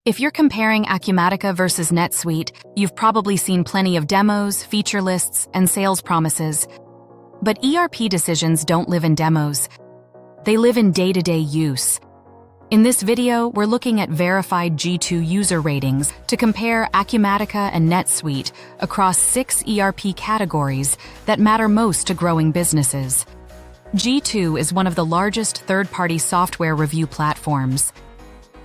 If you're comparing Acumatica versus NetSuite, you've probably seen plenty of demos, feature lists, and sales promises. But ERP decisions don't live in demos. They live in day-to-day use. In this video, we're looking at verified G2 user ratings to compare Acumatica and NetSuite across 6 ERP categories that matter most to growing businesses. G2 is one of the largest third-party software review platforms.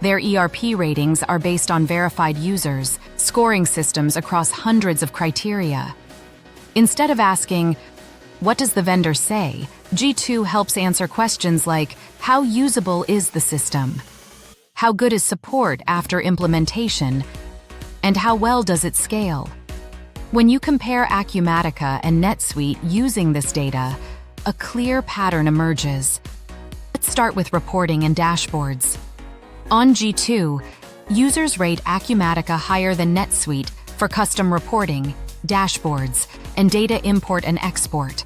Their ERP ratings are based on verified users, scoring systems across hundreds of criteria. Instead of asking, "What does the vendor say?" G2 helps answer questions like, "How usable is the system?" "How good is support after implementation?" And "How well does it scale?" When you compare Acumatica and NetSuite using this data, a clear pattern emerges. Let's start with reporting and dashboards. On G2, users rate Acumatica higher than NetSuite for custom reporting, dashboards, and data import and export.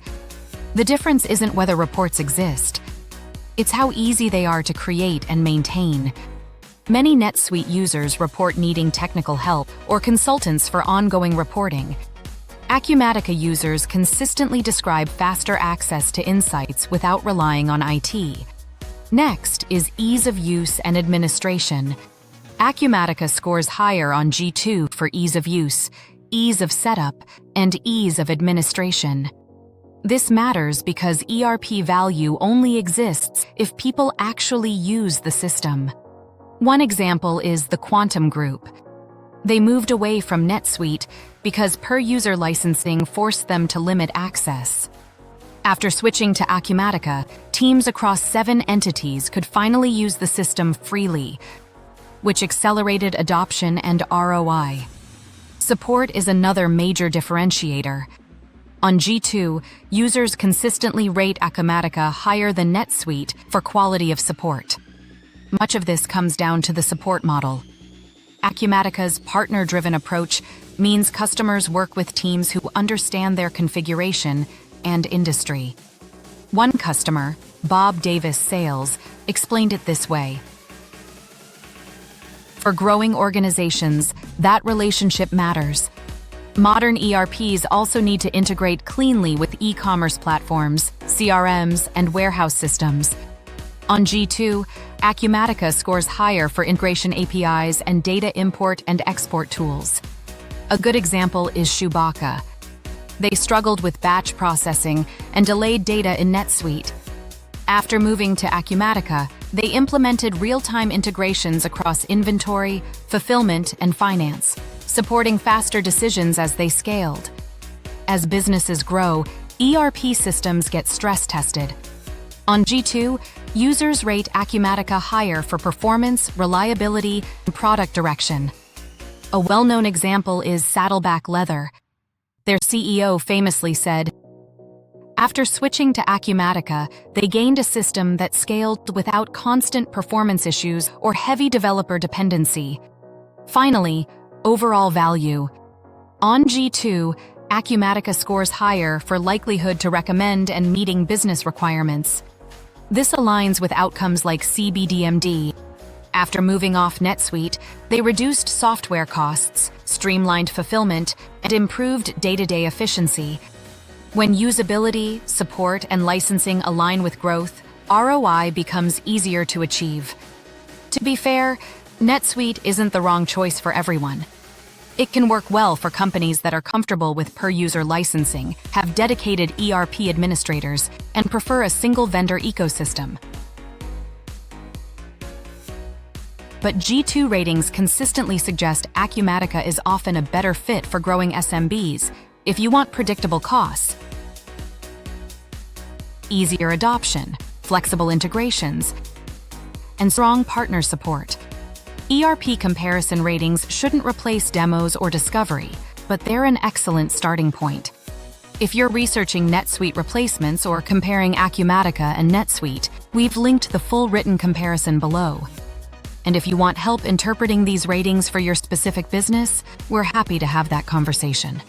The difference isn't whether reports exist. It's how easy they are to create and maintain. Many NetSuite users report needing technical help or consultants for ongoing reporting. Acumatica users consistently describe faster access to insights without relying on IT. Next is ease of use and administration. Acumatica scores higher on G2 for ease of use, ease of setup, and ease of administration. This matters because ERP value only exists if people actually use the system. One example is the Quantum Group. They moved away from NetSuite because per-user licensing forced them to limit access. After switching to Acumatica, teams across 7 entities could finally use the system freely, which accelerated adoption and ROI. Support is another major differentiator. On G2, users consistently rate Acumatica higher than NetSuite for quality of support. Much of this comes down to the support model. Acumatica's partner-driven approach means customers work with teams who understand their configuration and industry. One customer, Bob Davis Sales, explained it this way. For growing organizations, that relationship matters. Modern ERPs also need to integrate cleanly with e-commerce platforms, CRMs, and warehouse systems. On G2, Acumatica scores higher for integration APIs and data import and export tools. A good example is ShoeBacca. They struggled with batch processing and delayed data in NetSuite. After moving to Acumatica, they implemented real-time integrations across inventory, fulfillment, and finance, supporting faster decisions as they scaled. As businesses grow, ERP systems get stress-tested. On G2, users rate Acumatica higher for performance, reliability, and product direction. A well-known example is Saddleback Leather. Their CEO famously said, "After switching to Acumatica, they gained a system that scaled without constant performance issues or heavy developer dependency." Finally, overall value. On G2, Acumatica scores higher for likelihood to recommend and meeting business requirements. This aligns with outcomes like CBDmd. After moving off NetSuite, they reduced software costs, streamlined fulfillment, and improved day-to-day efficiency. When usability, support, and licensing align with growth, ROI becomes easier to achieve. To be fair, NetSuite isn't the wrong choice for everyone. It can work well for companies that are comfortable with per-user licensing, have dedicated ERP administrators, and prefer a single-vendor ecosystem. But G2 ratings consistently suggest Acumatica is often a better fit for growing SMBs if you want predictable costs, easier adoption, flexible integrations, and strong partner support. ERP comparison ratings shouldn't replace demos or discovery, but they're an excellent starting point. If you're researching NetSuite replacements or comparing Acumatica and NetSuite, we've linked the full written comparison below. And if you want help interpreting these ratings for your specific business, we're happy to have that conversation.